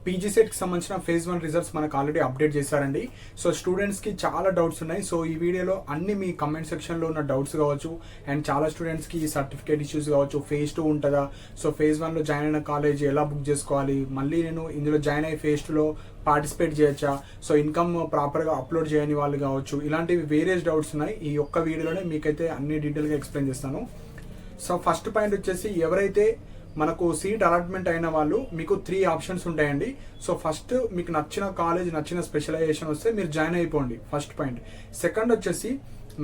పీజీసెట్కి సంబంధించిన phase 1 results మనకు already update చేశారండి. సో స్టూడెంట్స్కి చాలా డౌట్స్ ఉన్నాయి. సో ఈ వీడియోలో అన్ని మీ కమెంట్ సెక్షన్లో ఉన్న డౌట్స్ కావచ్చు, అండ్ చాలా స్టూడెంట్స్కి సర్టిఫికేట్ ఇష్యూస్ కావచ్చు, ఫేజ్ 2 ఉంటుందా, సో ఫేజ్ 1లో జాయిన్ అయిన కాలేజ్ ఎలా బుక్ చేసుకోవాలి, మళ్ళీ నేను ఇందులో జాయిన్ అయ్యి ఫేజ్ 2లో పార్టిసిపేట్ చేయొచ్చా, సో ఇన్కమ్ ప్రాపర్గా అప్లోడ్ చేయని వాళ్ళు కావచ్చు, ఇలాంటివి వేరియస్ డౌట్స్ ఉన్నాయి. ఈ ఒక్క వీడియోలోనే మీకైతే అన్ని డీటెయిల్గా ఎక్స్ప్లెయిన్ చేస్తాను. సో ఫస్ట్ పాయింట్ వచ్చేసి, ఎవరైతే మనకు సీట్ అలాట్మెంట్ అయిన వాళ్ళు, మీకు 3 ఆప్షన్స్ ఉంటాయండి. సో ఫస్ట్, మీకు నచ్చిన కాలేజ్, నచ్చిన స్పెషలైజేషన్ వస్తే మీరు జాయిన్ అయిపోండి, ఫస్ట్ పాయింట్. సెకండ్ వచ్చేసి,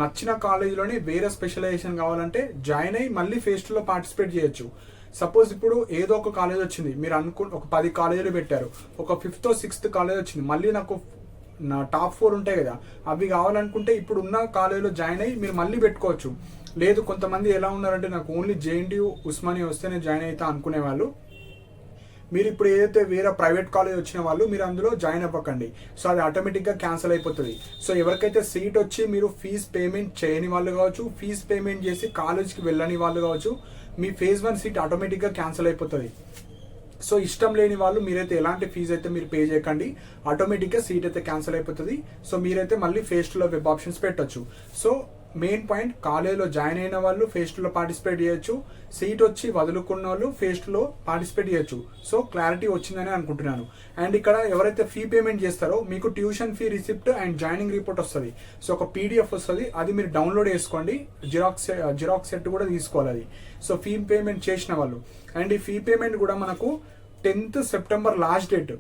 నచ్చిన కాలేజ్లోనే వేరే స్పెషలైజేషన్ కావాలంటే జాయిన్ అయ్యి మళ్ళీ ఫేజ్ 2లో పార్టిసిపేట్ చేయొచ్చు. సపోజ్ ఇప్పుడు ఏదో ఒక కాలేజ్ వచ్చింది, మీరు ఒక 10 కాలేజీలు పెట్టారు, ఒక 5th or 6th కాలేజ్ వచ్చింది, మళ్ళీ నాకు నా టాప్ 4 ఉంటాయి కదా, అవి కావాలనుకుంటే ఇప్పుడు ఉన్న కాలేజీలో జాయిన్ అయ్యి మీరు మళ్ళీ పెట్టుకోవచ్చు. లేదు, కొంతమంది ఎలా ఉన్నారంటే నాకు ఓన్లీ జేఎన్టీయూ ఉస్మానియా వస్తే నేను జాయిన్ అవుతా అనుకునే వాళ్ళు, మీరు ఇప్పుడు ఏదైతే వేరే ప్రైవేట్ కాలేజ్ వచ్చిన వాళ్ళు మీరు అందులో జాయిన్ అవ్వకండి. సో అది ఆటోమేటిక్గా క్యాన్సిల్ అయిపోతుంది. సో ఎవరికైతే సీట్ వచ్చి మీరు ఫీజ్ పేమెంట్ చేయని వాళ్ళు కావచ్చు, ఫీజ్ పేమెంట్ చేసి కాలేజ్కి వెళ్ళని వాళ్ళు కావచ్చు, మీ ఫేజ్ 1 సీట్ ఆటోమేటిక్గా క్యాన్సిల్ అయిపోతుంది. సో ఇష్టం లేని వాళ్ళు మీరైతే ఎలాంటి ఫీజు అయితే మీరు పే చేయకండి, ఆటోమేటిక్గా సీట్ అయితే క్యాన్సిల్ అయిపోతుంది. సో మీరైతే మళ్ళీ ఫేజ్ 2లో వెబ్ ఆప్షన్స్ పెట్టచ్చు. సో మెయిన్ పాయింట్, కాలేజ్లో జాయిన్ అయిన వాళ్ళు ఫేజ్ 2లో పార్టిసిపేట్ చేయొచ్చు, సీట్ వచ్చి వదులుకున్న వాళ్ళు ఫేజ్ 2లో పార్టిసిపేట్ చేయొచ్చు. సో క్లారిటీ వచ్చిందని అనుకుంటున్నాను. అండ్ ఇక్కడ ఎవరైతే ఫీ పేమెంట్ చేస్తారో మీకు tuition fee receipt and joining report వస్తుంది. సో ఒక పీడిఎఫ్ వస్తుంది, అది మీరు డౌన్లోడ్ చేసుకోండి, జిరాక్స్ సెట్ కూడా తీసుకోవాలి అది. సో ఫీ పేమెంట్ చేసిన వాళ్ళు. అండ్ ఈ ఫీ పేమెంట్ కూడా మనకు 10th September last date.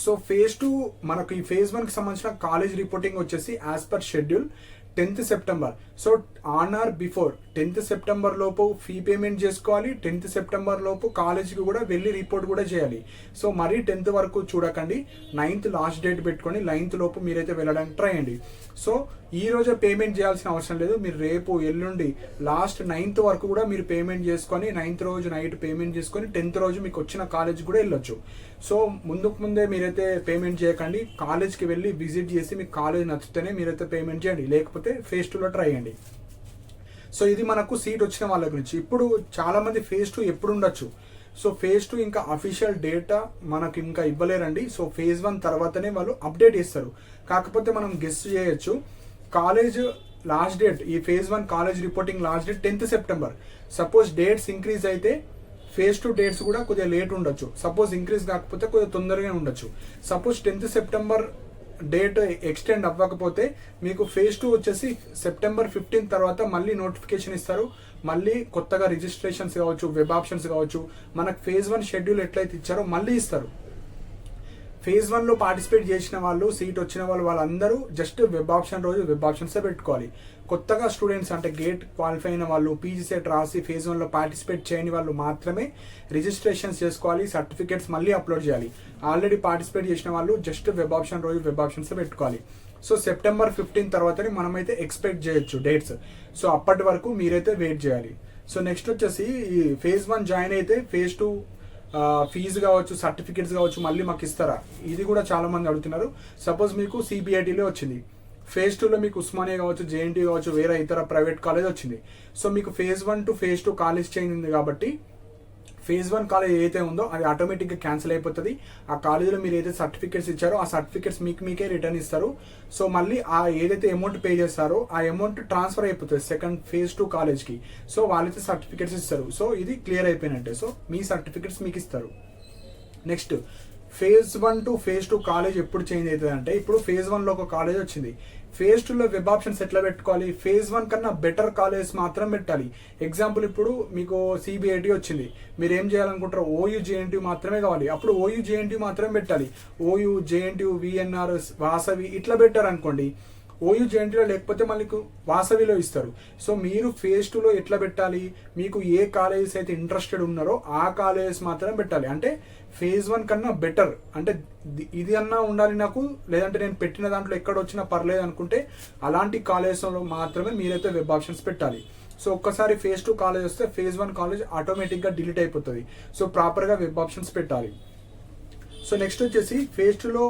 So phase 2 మనకు ఈ ఫేజ్ 1కి సంబంధించిన కాలేజ్ రిపోర్టింగ్ వచ్చేసి as per schedule 10th September. So on are before 10th September లోపు ఫీ పేమెంట్ చేసుకోవాలి, 10th September లోపు కాలేజ్కి కూడా వెళ్ళి రిపోర్ట్ కూడా చేయాలి. సో మరీ 10th వరకు చూడకండి, 9th లాస్ట్ డేట్ పెట్టుకొని 9th లోపు మీరైతే వెళ్ళడానికి ట్రై చేయండి. సో ఈ రోజే పేమెంట్ చేయాల్సిన అవసరం లేదు, మీరు రేపు ఎల్లుండి లాస్ట్ 9th వరకు కూడా మీరు పేమెంట్ చేసుకొని 9th రోజు నైట్ పేమెంట్ చేసుకొని 10th రోజు మీకు వచ్చిన కాలేజ్ కూడా వెళ్ళొచ్చు. సో ముందే మీరైతే పేమెంట్ చేయకండి, కాలేజ్కి వెళ్ళి విజిట్ చేసి మీకు కాలేజ్ నచ్చితేనే మీరైతే పేమెంట్ చేయండి, లేకపోతే ఫేజ్ 2లో ట్రై చేయండి. సో ఇది మనకు సీట్ వచ్చిన వాళ్ళ గురించి. ఇప్పుడు చాలా మంది ఫేజ్ 2 ఎప్పుడు ఉండొచ్చు. సో ఫేజ్ 2 ఇంకా అఫీషియల్ డేటా మనకు ఇంకా ఇవ్వలేరండి. సో ఫేజ్ 1 తర్వాతనే వాళ్ళు అప్డేట్ చేస్తారు. కాకపోతే మనం గెస్ చేయొచ్చు, కాలేజ్ లాస్ట్ డేట్, ఈ phase 1 college reporting last date 10th September. Suppose dates increase అయితే ఫేజ్ 2 డేట్స్ కూడా కొద్దిగా లేట్ ఉండొచ్చు, సపోజ్ ఇంక్రీజ్ కాకపోతే కొద్దిగా తొందరగా ఉండొచ్చు. Suppose 10th September date extend అవ్వకపోతే మీకు ఫేజ్ 2 వచ్చేసి September 15 తర్వాత మళ్ళీ నోటిఫికేషన్ ఇస్తారు, మళ్ళీ కొత్తగా రిజిస్ట్రేషన్స్ కావచ్చు, వెబ్ ఆప్షన్స్ కావచ్చు, మనకు ఫేజ్ 1 షెడ్యూల్ ఎట్లయితే ఇచ్చారో మళ్ళీ ఇస్తారు. ఫేజ్ 1లో పార్టిసిపేట్ చేసిన వాళ్ళు, సీట్ వచ్చిన వాళ్ళు, వాళ్ళందరూ జస్ట్ వెబ్ ఆప్షన్ రోజు వెబ్ ఆప్షన్సే పెట్టుకోవాలి. కొత్తగా స్టూడెంట్స్ అంటే గేట్ క్వాలిఫై అయిన వాళ్ళు, పీజీసెట్ రాసి ఫేజ్ 1లో పార్టిసిపేట్ చేయని వాళ్ళు మాత్రమే రిజిస్ట్రేషన్స్ చేసుకోవాలి, సర్టిఫికేట్స్ మళ్ళీ అప్లోడ్ చేయాలి. ఆల్రెడీ పార్టిసిపేట్ చేసిన వాళ్ళు జస్ట్ వెబ్ ఆప్షన్ రోజు వెబ్ ఆప్షన్సే పెట్టుకోవాలి. సో September 15 తర్వాతనే మనమైతే ఎక్స్పెక్ట్ చేయొచ్చు డేట్స్. సో అప్పటి వరకు మీరైతే వెయిట్ చేయాలి. సో నెక్స్ట్ వచ్చేసి, ఈ ఫేజ్ 1 జాయిన్ అయితే ఫేజ్ 2 ఫీజు కావచ్చు, సర్టిఫికేట్స్ కావచ్చు మళ్ళీ మాకు ఇస్తారా, ఇది కూడా చాలా మంది అడుగుతున్నారు. సపోజ్ మీకు సిబిఐటీలో వచ్చింది, ఫేజ్ 2లో మీకు ఉస్మానియా కావచ్చు, జేఎన్టీ కావచ్చు, వేరే ఇతర ప్రైవేట్ కాలేజ్ వచ్చింది. సో మీకు phase 1 to phase 2 college change ఉంది కాబట్టి ఫేజ్ 1 కాలేజ్ ఏదైతే ఉందో అది ఆటోమేటిక్గా క్యాన్సిల్ అయిపోతుంది. ఆ కాలేజీలో మీరు ఏదైతే సర్టిఫికేట్స్ ఇచ్చారో ఆ సర్టిఫికేట్స్ మీకే రిటర్న్ ఇస్తారు. సో మళ్ళీ ఆ ఏదైతే అమౌంట్ పే చేస్తారో ఆ అమౌంట్ ట్రాన్స్ఫర్ అయిపోతుంది సెకండ్ ఫేజ్ 2 కాలేజ్కి. సో వాళ్ళైతే సర్టిఫికేట్స్ ఇస్తారు. సో ఇది క్లియర్ అయిపోయినట్టే. సో మీ సర్టిఫికేట్స్ మీకు ఇస్తారు. Next, phase 1 to phase 2 college ఎప్పుడు చేంజ్ అవుతుంది అంటే, ఇప్పుడు ఫేజ్ 1లో ఒక కాలేజ్ వచ్చింది, ఫేజ్ 2లో వెబ్ ఆప్షన్స్ ఎట్లా పెట్టుకోవాలి, ఫేజ్ 1 కన్నా బెటర్ కాలేజ్ మాత్రం పెట్టాలి. ఎగ్జాంపుల్, ఇప్పుడు మీకు సిబిఐటీ వచ్చింది, మీరు ఏం చేయాలనుకుంటారో ఓయూ జేఎన్టీ మాత్రమే కావాలి, అప్పుడు ఓయూ జేఎన్టీ మాత్రమే పెట్టాలి. ఓయూ జేఎన్టీ విఎన్ఆర్ వాసవి ఇట్లా పెట్టారనుకోండి, ఓయూ జేఎన్టీలో లేకపోతే మళ్ళీ వాసవిలో ఇస్తారు. సో మీరు ఫేజ్ 2లో ఎట్లా పెట్టాలి, మీకు ఏ కాలేజెస్ అయితే ఇంట్రెస్టెడ్ ఉన్నారో ఆ కాలేజెస్ మాత్రం పెట్టాలి. అంటే ఫేజ్ 1 కన్నా బెటర్, అంటే ఇది అన్నా ఉండాలి నాకు, లేదంటే నేను పెట్టిన దాంట్లో ఎక్కడ వచ్చినా పర్లేదు అనుకుంటే అలాంటి కాలేజెస్లో మాత్రమే మీరైతే వెబ్ ఆప్షన్స్ పెట్టాలి. సో ఒక్కసారి ఫేజ్ 2 కాలేజ్ వస్తే ఫేజ్ 1 కాలేజ్ ఆటోమేటిక్గా డిలీట్ అయిపోతుంది. సో ప్రాపర్గా వెబ్ ఆప్షన్స్ పెట్టాలి. సో నెక్స్ట్ వచ్చేసి ఫేజ్ 2లో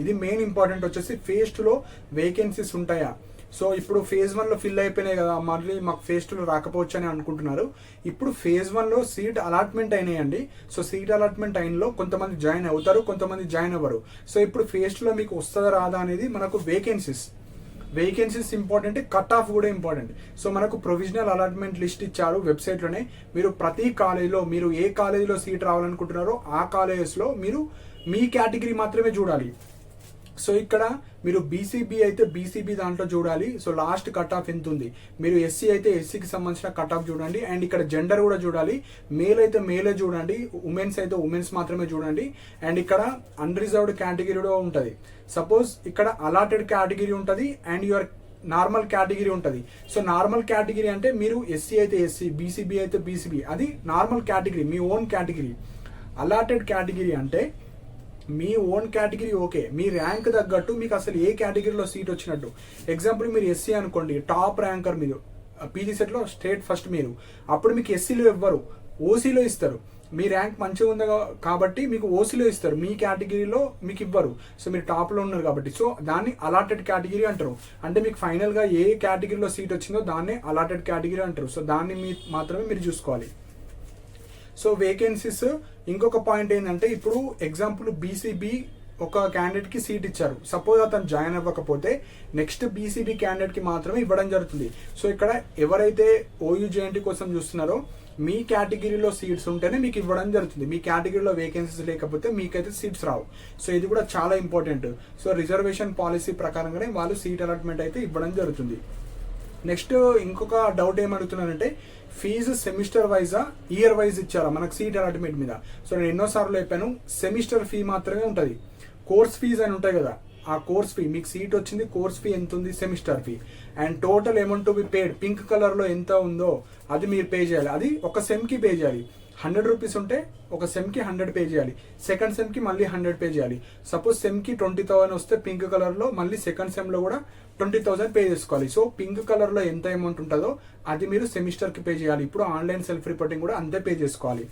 ఇది మెయిన్ ఇంపార్టెంట్ వచ్చేసి, ఫేజ్ 2లో వేకెన్సీస్ ఉంటాయా, సో ఇప్పుడు ఫేజ్ 1లో ఫిల్ అయిపోయినాయి కదా, మళ్ళీ మాకు ఫేజ్ 2లో రాకపోవచ్చు అని అనుకుంటున్నారు. ఇప్పుడు ఫేజ్ 1లో సీట్ అలాట్మెంట్ అయినాయండి. సో సీట్ అలాట్మెంట్ అయినలో కొంతమంది జాయిన్ అవుతారు, కొంతమంది జాయిన్ అవ్వరు. సో ఇప్పుడు ఫేజ్ 2లో మీకు వస్తుందా రాదా అనేది మనకు వేకెన్సీస్ ఇంపార్టెంట్, కట్ ఆఫ్ కూడా ఇంపార్టెంట్. సో మనకు ప్రొవిజనల్ అలాట్మెంట్ లిస్ట్ ఇచ్చారు వెబ్సైట్లోనే. మీరు ప్రతి కాలేజీలో మీరు ఏ కాలేజీలో సీట్ రావాలనుకుంటున్నారో ఆ కాలేజెస్లో మీరు మీ కేటగిరీ మాత్రమే చూడాలి. సో ఇక్కడ మీరు బీసీబీ అయితే బీసీబీ దాంట్లో చూడాలి. సో లాస్ట్ కట్ ఆఫ్ ఎంత ఉంది. మీరు ఎస్సీ అయితే ఎస్సీకి సంబంధించిన కట్ ఆఫ్ చూడండి. అండ్ ఇక్కడ జెండర్ కూడా చూడాలి. మేల్ అయితే మేలే చూడండి, ఉమెన్స్ అయితే ఉమెన్స్ మాత్రమే చూడండి. అండ్ ఇక్కడ అన్రిజర్వ్డ్ కేటగిరీ కూడా ఉంటుంది. సపోజ్ ఇక్కడ అలాటెడ్ కేటగిరీ ఉంటుంది అండ్ యువర్ నార్మల్ కేటగిరీ ఉంటుంది. సో నార్మల్ కేటగిరీ అంటే మీరు ఎస్సీ అయితే ఎస్సీ, బీసీబీ అయితే బీసీబీ, అది నార్మల్ కేటగిరీ, మీ ఓన్ కేటగిరీ. అలాటెడ్ కేటగిరీ అంటే మీ ఓన్ కేటగిరీ, ఓకే, మీ ర్యాంక్ తగ్గట్టు మీకు అసలు ఏ కేటగిరీలో సీట్ వచ్చినట్టు. ఎగ్జాంపుల్ మీరు ఎస్సీ అనుకోండి, టాప్ ర్యాంకర్ మీరు పీజీ సెట్లో స్టేట్ ఫస్ట్ మీరు, అప్పుడు మీకు ఎస్సీలో ఇవ్వరు, ఓసీలో ఇస్తారు. మీ ర్యాంక్ మంచిగా ఉంది కాబట్టి మీకు ఓసీలో ఇస్తారు, మీ కేటగిరీలో మీకు ఇవ్వరు. సో మీరు టాప్లో ఉన్నారు కాబట్టి. సో దాన్ని అలాటెడ్ కేటగిరీ అంటారు. అంటే మీకు ఫైనల్గా ఏ కేటగిరీలో సీట్ వచ్చిందో దాన్ని అలాటెడ్ కేటగిరీ అంటారు. సో దాన్ని మాత్రమే మీరు చూసుకోవాలి. సో వేకెన్సీస్ ఇంకొక పాయింట్ ఏంటంటే, ఇప్పుడు ఎగ్జాంపుల్ బీసీబీ ఒక క్యాండిడేట్కి సీట్ ఇచ్చారు. సపోజ్ అతను జాయిన్ అవ్వకపోతే నెక్స్ట్ బీసీబీ క్యాండిడేట్కి మాత్రమే ఇవ్వడం జరుగుతుంది. సో ఇక్కడ ఎవరైతే ఓయూజేఎన్టీ కోసం చూస్తున్నారో మీ కేటగిరీలో సీట్స్ ఉంటేనే మీకు ఇవ్వడం జరుగుతుంది. మీ కేటగిరీలో వేకెన్సీస్ లేకపోతే మీకైతే సీట్స్ రావు. సో ఇది కూడా చాలా ఇంపార్టెంట్. సో రిజర్వేషన్ పాలసీ ప్రకారంగానే వాళ్ళు సీట్ అలాట్మెంట్ అయితే ఇవ్వడం జరుగుతుంది. నెక్స్ట్ ఇంకొక డౌట్ ఏమడుగుతున్నానంటే, ఫీజు సెమిస్టర్ వైజా ఇయర్ వైజ్ ఇచ్చారా మనకు సీట్ అలాట్మెంట్ మీద. సో నేను ఎన్నోసార్లు చెప్పాను, సెమిస్టర్ ఫీ మాత్రమే ఉంటుంది. కోర్స్ ఫీజ్ అని ఉంటాయి కదా, ఆ కోర్స్ ఫీ మీకు సీట్ వచ్చింది, కోర్స్ ఫీ ఎంత ఉంది, semester fee. And total amount to be paid pink కలర్లో ఎంత ఉందో అది మీరు పే చేయాలి. అది ఒక సెమ్కి పే చేయాలి. 100 రూపీస్ ఉంటే ఒక సెమ్కి 100 పే చేయాలి, సెకండ్ సెమ్కి మళ్ళీ 100 పే చేయాలి. సపోజ్ సెమ్కి 20,000 వస్తే పింక్ కలర్లో మళ్ళీ సెకండ్ సెమ్లో కూడా 20,000 పే చేసుకోవాలి. సో పింక్ కలర్లో ఎంత అమౌంట్ ఉంటుందో అది మీరు సెమిస్టర్కి పే చేయాలి. ఇప్పుడు ఆన్లైన్ సెల్ఫ్ రిపోర్టింగ్ కూడా అంతే పే చేసుకోవాలి.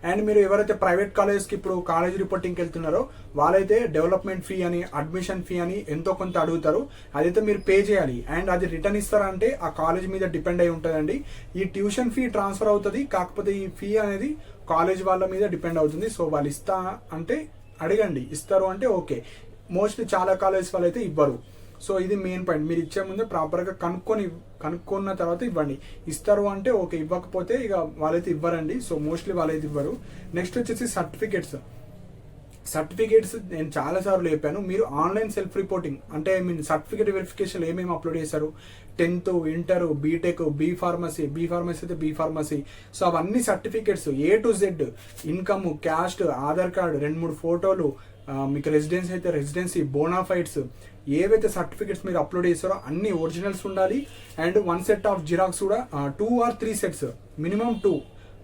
అండ్ మీరు ఎవరైతే ప్రైవేట్ కాలేజ్కి ఇప్పుడు కాలేజ్ రిపోర్టింగ్కి వెళ్తున్నారో వాళ్ళైతే డెవలప్మెంట్ ఫీ అని, అడ్మిషన్ ఫీ అని ఎంతో కొంత అడుగుతారు. అదైతే మీరు పే చేయాలి. అండ్ అది రిటర్న్ ఇస్తారంటే ఆ కాలేజ్ మీద డిపెండ్ అయి ఉంటుందండి. ఈ ట్యూషన్ ఫీ ట్రాన్స్ఫర్ అవుతుంది, కాకపోతే ఈ ఫీ అనేది కాలేజ్ వాళ్ళ మీద డిపెండ్ అవుతుంది. సో వాళ్ళు ఇస్తా అంటే అడగండి, ఇస్తారు అంటే ఓకే. మోస్ట్లీ చాలా కాలేజ్ వాళ్ళు అయితే ఇవ్వరు. సో ఇది మెయిన్ పాయింట్. మీరు ఇచ్చే ముందే ప్రాపర్గా కనుక్కున్న తర్వాత ఇవ్వండి. ఇస్తారు అంటే ఓకే, ఇవ్వకపోతే ఇక వాళ్ళైతే ఇవ్వరండి. సో మోస్ట్లీ వాళ్ళైతే ఇవ్వరు. నెక్స్ట్ వచ్చేసి సర్టిఫికేట్స్ నేను చాలాసార్లు చెప్పాను. మీరు ఆన్లైన్ సెల్ఫ్ రిపోర్టింగ్ అంటే సర్టిఫికేట్ వెరిఫికేషన్ ఏమేమి అప్లోడ్ చేశారు, 10th, inter, BTech, B pharmacy అయితే బీ ఫార్మసీ. సో అవన్నీ certificates A to Z, income, caste, Aadhaar card, 2-3 ఫోటోలు, మీకు రెసిడెన్సీ అయితే రెసిడెన్సీ, బోనాఫైడ్స్, ఏవైతే సర్టిఫికేట్స్ మీరు అప్లోడ్ చేస్తారో అన్ని ఒరిజినల్స్ ఉండాలి. అండ్ 1 సెట్ ఆఫ్ జిరాక్స్ కూడా 2 or 3 సెట్స్, మినిమం 2,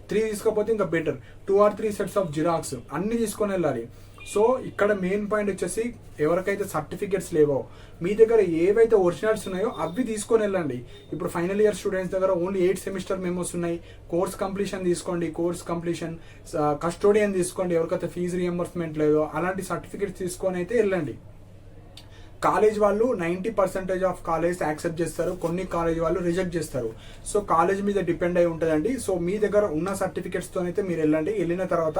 3 తీసుకోకపోతే ఇంకా better. 2 or 3 sets of xerox అన్ని తీసుకొని వెళ్ళాలి. సో ఇక్కడ మెయిన్ పాయింట్ వచ్చేసి ఎవరికైతే సర్టిఫికేట్స్ లేవో మీ దగ్గర ఏవైతే ఒరిజినల్స్ ఉన్నాయో అవి తీసుకొని వెళ్ళండి. ఇప్పుడు ఫైనల్ ఇయర్ స్టూడెంట్స్ దగ్గర ఓన్లీ 8 సెమిస్టర్ మెమోస్ ఉన్నాయి. కోర్స్ కంప్లీషన్ తీసుకోండి, కోర్స్ కంప్లీషన్, కస్టోడియన్ తీసుకోండి. ఎవరికైతే ఫీజు రియంబర్స్మెంట్ లేదో అలాంటి సర్టిఫికేట్స్ తీసుకొని అయితే వెళ్ళండి. కాలేజ్ వాళ్ళు 90% ఆఫ్ కాలేజ్ యాక్సెప్ట్ చేస్తారు, కొన్ని కాలేజ్ వాళ్ళు రిజెక్ట్ చేస్తారు. సో కాలేజ్ మీద డిపెండ్ అయి ఉంటుందండి. సో మీ దగ్గర ఉన్న సర్టిఫికేట్స్తో అయితే మీరు వెళ్ళండి. వెళ్ళిన తర్వాత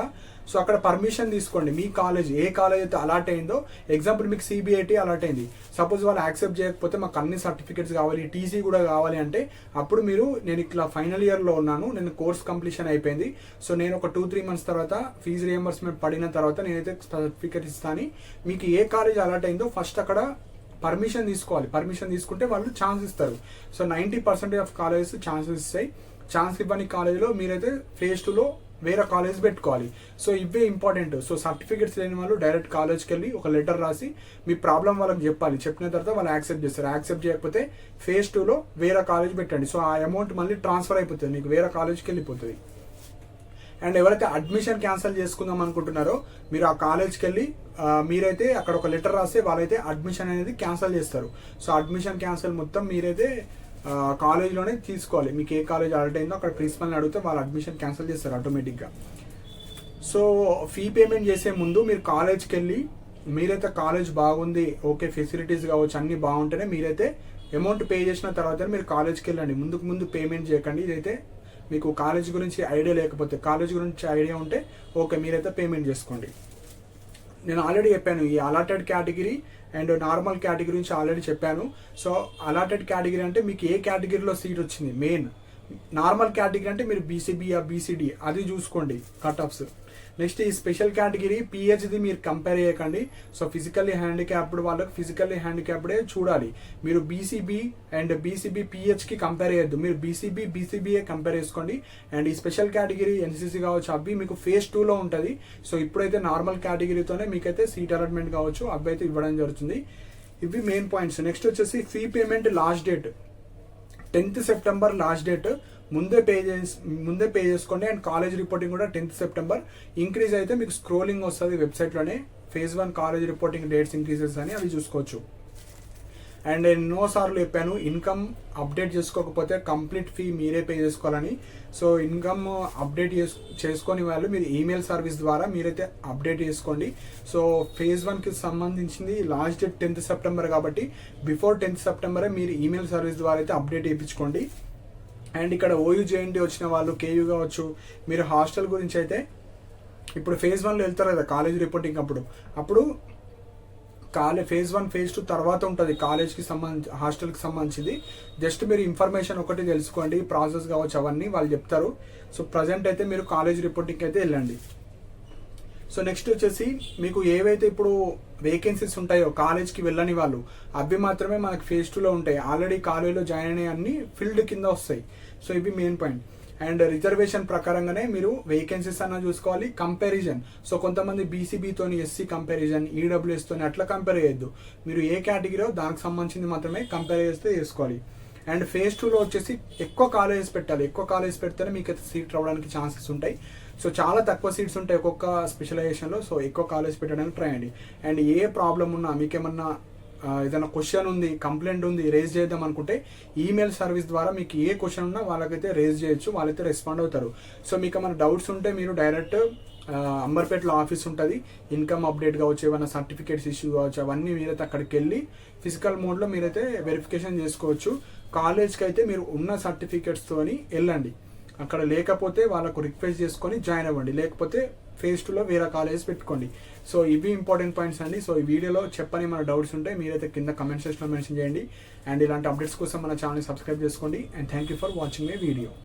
సో అక్కడ పర్మిషన్ తీసుకోండి. మీ కాలేజ్ ఏ కాలేజ్ అయితే అలాట్ అయిందో, ఎగ్జాంపుల్ మీకు CBIT అలాట్ అయింది, సపోజ్ వాళ్ళు యాక్సెప్ట్ చేయకపోతే మాకు అన్ని సర్టిఫికేట్స్ కావాలి, TC కూడా కావాలి అంటే అప్పుడు మీరు నేను ఇట్లా ఫైనల్ ఇయర్లో ఉన్నాను, నేను కోర్స్ కంప్లీషన్ అయిపోయింది, సో నేను ఒక 2-3 months తర్వాత ఫీజు రియంబర్స్మెంట్ పడిన తర్వాత నేనైతే సర్టిఫికేట్ ఇస్తాను. మీకు ఏ కాలేజ్ అలాట్ అయిందో ఫస్ట్ అక్కడ పర్మిషన్ తీసుకోవాలి. పర్మిషన్ తీసుకుంటే వాళ్ళు ఛాన్స్ ఇస్తారు. సో 90% ఆఫ్ కాలేజెస్ ఛాన్సెస్ ఇస్తాయి. ఛాన్స్ ఇవ్వని కాలేజీలో మీరైతే ఫేజ్ 2లో వేరే కాలేజ్ పెట్టుకోవాలి. సో ఇవే ఇంపార్టెంట్. సో సర్టిఫికేట్స్ లేని వాళ్ళు డైరెక్ట్ కాలేజ్కి వెళ్ళి ఒక లెటర్ రాసి మీ ప్రాబ్లం వాళ్ళకి చెప్పాలి. చెప్పిన తర్వాత వాళ్ళు యాక్సెప్ట్ చేస్తారు. యాక్సెప్ట్ చేయకపోతే ఫేజ్ 2లో వేరే కాలేజ్ పెట్టండి. సో ఆ అమౌంట్ మళ్ళీ ట్రాన్స్ఫర్ అయిపోతుంది, మీకు వేరే కాలేజ్కి వెళ్ళిపోతుంది. అండ్ ఎవరైతే అడ్మిషన్ క్యాన్సిల్ చేసుకుందాం అనుకుంటున్నారో మీరు ఆ కాలేజ్కి వెళ్ళి మీరైతే అక్కడ ఒక లెటర్ రాస్తే వాళ్ళైతే అడ్మిషన్ అనేది క్యాన్సిల్ చేస్తారు. సో అడ్మిషన్ క్యాన్సిల్ మొత్తం మీరైతే కాలేజ్లోనే తీసుకోవాలి. మీకు ఏ కాలేజ్ అలాట్ అయిందో అక్కడ ప్రిన్సిపల్ని అడిగితే వాళ్ళు అడ్మిషన్ క్యాన్సిల్ చేస్తారు ఆటోమేటిక్గా. సో ఫీ పేమెంట్ చేసే ముందు మీరు కాలేజ్కి వెళ్ళి మీరైతే కాలేజ్ బాగుంది, ఓకే ఫెసిలిటీస్ కావచ్చు అన్నీ బాగుంటేనే మీరైతే అమౌంట్ పే చేసిన తర్వాత మీరు కాలేజ్కి వెళ్ళండి. ముందు పేమెంట్ చేయకండి. ఇదైతే మీకు కాలేజ్ గురించి ఐడియా లేకపోతే, కాలేజ్ గురించి ఐడియా ఉంటే ఓకే మీరైతే పేమెంట్ చేసుకోండి. నేను ఆల్రెడీ చెప్పాను ఈ allotted category and normal category గురించి ఆల్రెడీ చెప్పాను. సో అలాటెడ్ కేటగిరీ అంటే మీకు ఏ కేటగిరీలో సీట్ వచ్చింది మెయిన్. నార్మల్ కేటగిరీ అంటే మీరు బీసీబీ బీసీడీ అది చూసుకోండి కట్ ఆఫ్స్. నెక్స్ట్ ఈ స్పెషల్ కేటగిరీ పిహెచ్ది మీరు కంపేర్ చేయకండి. సో ఫిజికల్లీ హ్యాండిక్యాప్డ్ వాళ్ళకి ఫిజికల్లీ హ్యాండిక్యాప్డే చూడాలి. మీరు బీసీబీ అండ్ బీసీబీ పిహెచ్కి కంపేర్ చేయొద్దు. మీరు బీసీబీఏ కంపేర్ చేసుకోండి. అండ్ ఈ స్పెషల్ కేటగిరీ ఎన్సీసీ కావచ్చు అవి మీకు ఫేజ్ 2లో ఉంటుంది. సో ఇప్పుడైతే నార్మల్ కేటగిరీతోనే మీకైతే సీట్ అలాట్మెంట్ కావచ్చు అవి అయితే ఇవ్వడం జరుగుతుంది. ఇవి మెయిన్ పాయింట్స్. నెక్స్ట్ వచ్చేసి fee payment last date 10th September last date. ముందే పే చేసుకోండి. అండ్ కాలేజ్ రిపోర్టింగ్ కూడా 10th సెప్టెంబర్. ఇంక్రీజ్ అయితే మీకు స్క్రోలింగ్ వస్తుంది వెబ్సైట్లోనే phase 1 college reporting dates increases అని అవి చూసుకోవచ్చు. అండ్ ఎన్నోసార్లు చెప్పాను ఇన్కమ్ అప్డేట్ చేసుకోకపోతే కంప్లీట్ ఫీ మీరే పే చేసుకోవాలని. సో ఇన్కమ్ అప్డేట్ చేసుకొని వాళ్ళు మీరు ఈమెయిల్ సర్వీస్ ద్వారా మీరైతే అప్డేట్ చేసుకోండి. సో phase 1కి సంబంధించింది లాస్ట్ డేట్ 10th సెప్టెంబర్ కాబట్టి బిఫోర్ 10th సెప్టెంబరే మీరు ఈమెయిల్ సర్వీస్ ద్వారా అయితే అప్డేట్ చేయించుకోండి. అండ్ ఇక్కడ OUJNT వచ్చిన వాళ్ళు KU కావచ్చు మీరు హాస్టల్ గురించి అయితే ఇప్పుడు phase 1లో వెళ్తారు కదా కాలేజ్ రిపోర్టింగ్ అప్పుడు phase 1 phase 2 తర్వాత ఉంటుంది కాలేజ్కి సంబంధించి హాస్టల్కి సంబంధించింది. జస్ట్ మీరు ఇన్ఫర్మేషన్ ఒకటి తెలుసుకోండి, ప్రాసెస్ కావచ్చు అవన్నీ వాళ్ళు చెప్తారు. సో ప్రజెంట్ అయితే మీరు కాలేజ్ రిపోర్టింగ్కి అయితే వెళ్ళండి. సో నెక్స్ట్ వచ్చేసి మీకు ఏవైతే ఇప్పుడు వేకెన్సీస్ ఉంటాయో కాలేజ్కి వెళ్ళని వాళ్ళు అవి మాత్రమే మనకి phase 2లో ఉంటాయి. ఆల్రెడీ కాలేజ్లో జాయిన్ అయిన అన్ని ఫీల్డ్ కింద వస్తాయి. సో ఇవి మెయిన్ పాయింట్. అండ్ రిజర్వేషన్ ప్రకారంగానే మీరు వేకెన్సీస్ అన్న చూసుకోవాలి. కంపారిజన్ సో కొంతమంది బీసీబీతోని ఎస్సీ కంపారిజన్ ఈడబ్ల్యూఎస్తోని అట్లా కంపేర్ చేయొద్దు. మీరు ఏ కేటగిరీలో దానికి సంబంధించింది మాత్రమే కంపేర్ చేస్తే చేసుకోవాలి. అండ్ phase 2లో వచ్చేసి ఎక్కువ కాలేజెస్ పెట్టాలి. ఎక్కువ కాలేజెస్ పెడితేనే మీకు అయితే సీట్ రావడానికి ఛాన్సెస్ ఉంటాయి. సో చాలా తక్కువ సీట్స్ ఉంటాయి ఒక్కొక్క స్పెషలైజేషన్లో. సో ఎక్కువ కాలేజ్ పెట్టడానికి ట్రై చేయండి. అండ్ ఏ ప్రాబ్లం ఉన్నా మీకేమన్నా ఏదైనా క్వశ్చన్ ఉంది, కంప్లైంట్ ఉంది, రేజ్ చేద్దాం అనుకుంటే ఈమెయిల్ సర్వీస్ ద్వారా మీకు ఏ క్వశ్చన్ ఉన్నా వాళ్ళకైతే రేజ్ చేయొచ్చు, వాళ్ళైతే రెస్పాండ్ అవుతారు. సో మీకు ఏమైనా డౌట్స్ ఉంటే మీరు డైరెక్ట్ అంబర్పేటలో ఆఫీస్ ఉంటుంది, ఇన్కమ్ అప్డేట్ కావచ్చు ఏమైనా సర్టిఫికేట్స్ ఇష్యూ కావచ్చు అవన్నీ మీరైతే అక్కడికి వెళ్ళి ఫిజికల్ మోడ్లో మీరైతే వెరిఫికేషన్ చేసుకోవచ్చు. కాలేజ్కి అయితే మీరు ఉన్న సర్టిఫికేట్స్తోని వెళ్ళండి. అక్కడ లేకపోతే వాళ్ళకు రిక్వెస్ట్ చేసుకొని జాయిన్ అవ్వండి, లేకపోతే phase 2లో వేరే కాలేజెస్ పెట్టుకోండి. సో ఇవి ఇంపార్టెంట్ పాయింట్స్ అండి. సో ఈ వీడియోలో చెప్పని మన డౌట్స్ ఉంటే మీరైతే కింద కమెంట్ సెక్షన్లో మెన్షన్ చేయండి. అండ్ ఇలాంటి అప్డేట్స్ కోసం మన ఛానల్ని సబ్స్క్రైబ్ చేసుకోండి. And thank you for watching my video.